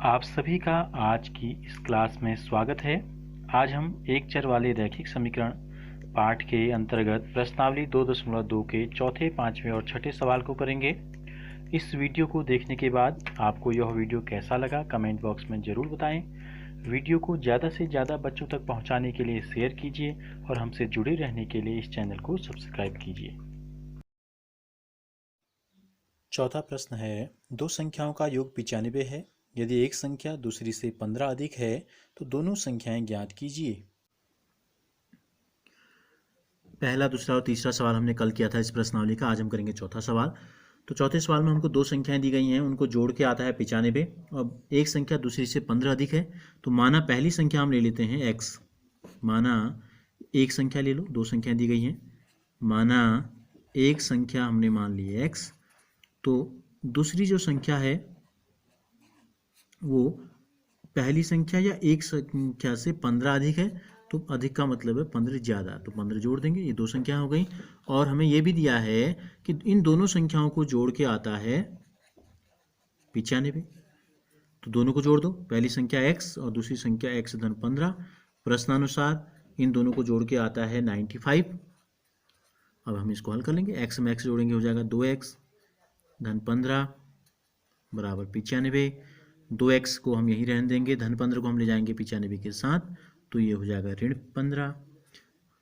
आप सभी का आज की इस क्लास में स्वागत है। आज हम एक चर वाले रैखिक समीकरण पाठ के अंतर्गत प्रश्नावली 2.2 के चौथे, पांचवें और छठे सवाल को करेंगे। इस वीडियो को देखने के बाद आपको यह वीडियो कैसा लगा कमेंट बॉक्स में ज़रूर बताएं। वीडियो को ज़्यादा से ज़्यादा बच्चों तक पहुंचाने के लिए शेयर कीजिए और हमसे जुड़े रहने के लिए इस चैनल को सब्सक्राइब कीजिए। चौथा प्रश्न है, दो संख्याओं का योग 95 है। यदि एक संख्या दूसरी से 15 अधिक है तो दोनों संख्याएं ज्ञात कीजिए। पहला, दूसरा और तीसरा सवाल हमने कल किया था इस प्रश्नावली का। आज हम करेंगे चौथा सवाल। तो चौथे सवाल में हमको दो संख्याएं दी गई हैं, उनको जोड़ के आता है 95 और एक संख्या दूसरी से 15 अधिक है। तो माना पहली संख्या हम ले लेते हैं x। माना एक संख्या ले लो, दो संख्याएं दी गई हैं। माना एक संख्या हमने मान ली है x, तो दूसरी जो संख्या है वो पहली संख्या या एक संख्या से 15 अधिक है। तो अधिक का मतलब है 15 ज़्यादा, तो 15 जोड़ देंगे, ये दो संख्या हो गई। और हमें ये भी दिया है कि इन दोनों संख्याओं को जोड़ के आता है 95। तो दोनों को जोड़ दो, पहली संख्या x और दूसरी संख्या x धन 15। प्रश्नानुसार इन दोनों को जोड़ के आता है 95। अब हम इसको हल कर लेंगे। x में x जोड़ेंगे, हो जाएगा 2x धन 15 बराबर 95। 2x को हम यहीं रहने देंगे, धन 15 को हम ले जाएंगे 95 के साथ, तो ये हो जाएगा ऋण 15।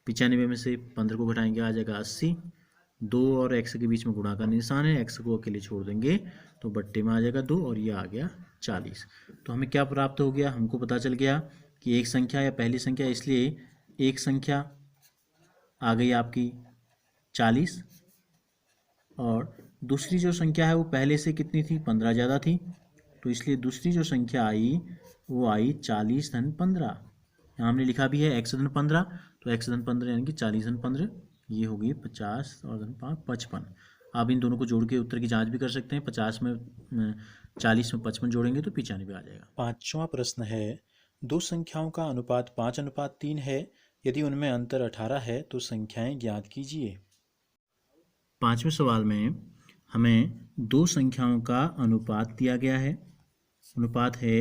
95 में से 15 को घटाएंगे, आ जाएगा 80। 2 और x के बीच में गुणा का निशान है, x को अकेले छोड़ देंगे तो बट्टे में आ जाएगा 2 और ये आ गया 40। तो हमें क्या प्राप्त हो गया? हमको पता चल गया कि एक संख्या या पहली संख्या, इसलिए एक संख्या आ गई आपकी 40 और दूसरी जो संख्या है वो पहले से कितनी थी? 15 ज़्यादा थी, तो इसलिए दूसरी जो संख्या आई वो आई 40 धन 15। यहाँ हमने लिखा भी है x धन 15, तो x धन 15 यानी कि 40 धन 15, ये हो गई 50 और धन 5 55। आप इन दोनों को जोड़ के उत्तर की जांच भी कर सकते हैं। 50 में 40 में 55 जोड़ेंगे तो 95 आ जाएगा। पांचवा प्रश्न है, दो संख्याओं का अनुपात 5:3 है। यदि उनमें अंतर 18 है तो संख्याएं ज्ञात कीजिए। पांचवें सवाल में हमें दो संख्याओं का अनुपात दिया गया है। अनुपात है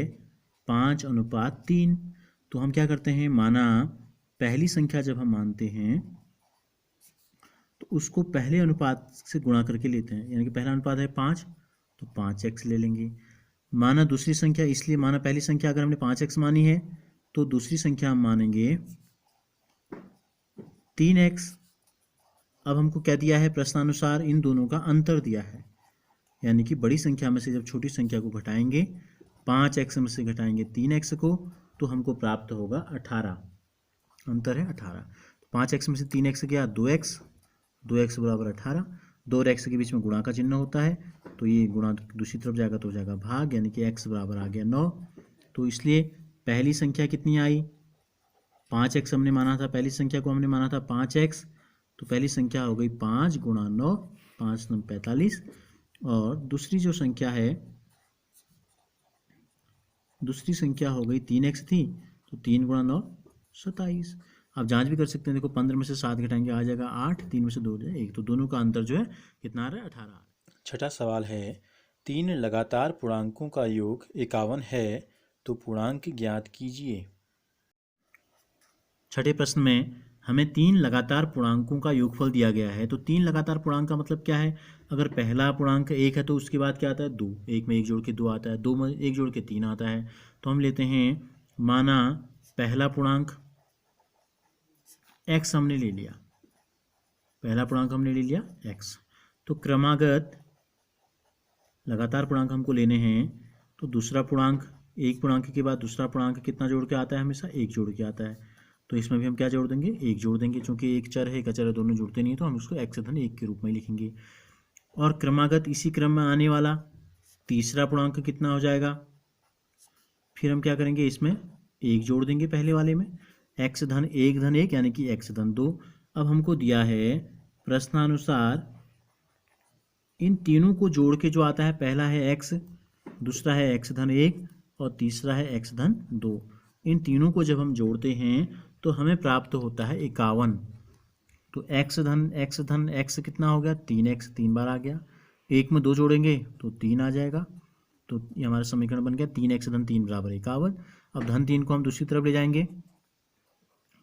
5:3। तो हम क्या करते हैं, माना पहली संख्या जब हम मानते हैं तो उसको पहले अनुपात से गुणा करके लेते हैं, यानी कि पहला अनुपात है 5 तो 5x ले लेंगे। माना दूसरी संख्या, इसलिए माना पहली संख्या अगर हमने 5x मानी है तो दूसरी संख्या हम मानेंगे 3x। अब हमको क्या दिया है? प्रश्नानुसार इन दोनों का अंतर दिया है, यानी कि बड़ी संख्या में से जब छोटी संख्या को घटाएंगे, 5x में से घटाएंगे 3x को, तो हमको प्राप्त होगा 18। अंतर है 18। 5x में से 3x गया 2x, 2x बराबर 18। 2 और x के बीच में गुणा का चिन्ह होता है, तो ये गुणा दूसरी तरफ जाएगा तो हो जाएगा भाग, यानी कि x बराबर आ गया 9। तो इसलिए पहली संख्या कितनी आई? 5x हमने माना था, पहली संख्या को हमने माना था 5x, तो पहली संख्या हो गई 5 गुणा 9, 5 9 45। और दूसरी जो संख्या है, दूसरी संख्या हो गई 3x थी, तो 3 गुणा 9 27। आप जांच भी कर सकते हैं, देखो 15 में से 7 घटाएंगे आ जाएगा 8, 3 में से 2 जाए 1, तो दोनों का अंतर जो है कितना आ रहा है? 18। छठा सवाल है, 3 लगातार पूर्णांकों का योग 51 है तो पूर्णांक ज्ञात कीजिए। छठे प्रश्न में हमें 3 लगातार पूर्णांकों का योगफल दिया गया है। तो 3 लगातार पूर्णांक का मतलब क्या है? अगर पहला पूर्णांक 1 है तो उसके बाद क्या आता है? 2। 1 में 1 जोड़ के 2 आता है, 2 में 1 जोड़ के 3 आता है। तो हम लेते हैं, माना पहला पूर्णांक x हमने ले लिया, पहला पूर्णांक हमने ले लिया x। तो क्रमागत लगातार पूर्णांक हमको लेने हैं, तो दूसरा पूर्णांक, एक पूर्णांक के बाद दूसरा पूर्णांक कितना जोड़ के आता है? हमेशा 1 जोड़ के आता है। तो इसमें भी हम क्या जोड़ देंगे? 1 जोड़ देंगे, क्योंकि एक चर है, एक अचर है, दोनों जुड़ते नहीं है, तो हम उसको x धन 1 के रूप में लिखेंगे। और क्रमागत इसी क्रम में आने वाला तीसरा पूर्णांक कितना हो जाएगा? फिर हम क्या करेंगे, इसमें 1 जोड़ देंगे पहले वाले में, x धन 1 यानी कि x धन 2। अब हमको दिया है प्रश्नानुसार इन तीनों को जोड़ के जो आता है, पहला है x, दूसरा है x धन 1 और तीसरा है x धन 2। इन तीनों को जब हम जोड़ते हैं तो हमें प्राप्त होता है 51। तो x धन x कितना हो गया? 3x, 3 बार आ गया। 1 में 2 जोड़ेंगे तो 3 आ जाएगा। तो ये हमारा समीकरण बन गया 3x धन 3 बराबर 51। अब धन 3 को हम दूसरी तरफ ले जाएंगे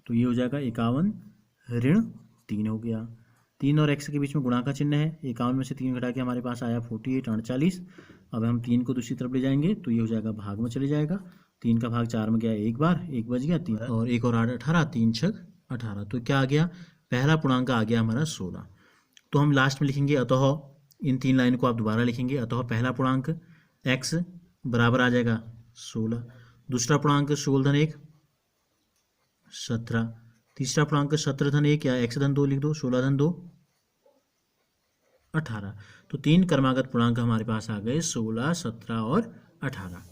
तो ये हो जाएगा 51 ऋण 3 हो गया। 3 और x के बीच में गुणा का चिन्ह है, 51 में से 3 घटा के हमारे पास आया 48 48। अब हम 3 को दूसरी तरफ ले जाएंगे तो ये हो जाएगा भाग में चले जाएगा, 3 का भाग 4 में गया एक बार, 1 बच गया, 3 और 1 और 8 18, 3 6 18। तो क्या आ गया, पहला पूर्णांक आ गया हमारा 16। तो हम लास्ट में लिखेंगे अतः, इन 3 लाइन को आप दोबारा लिखेंगे, अतः पहला पूर्णांक x बराबर आ जाएगा 16, दूसरा पूर्णांक 16 धन 1 17, तीसरा पूर्णांक 17 धन 1 या x धन 2 लिख दो, 16 धन 2 18। तो 3 क्रमागत पूर्णांक हमारे पास आ गए 16 17 और 18।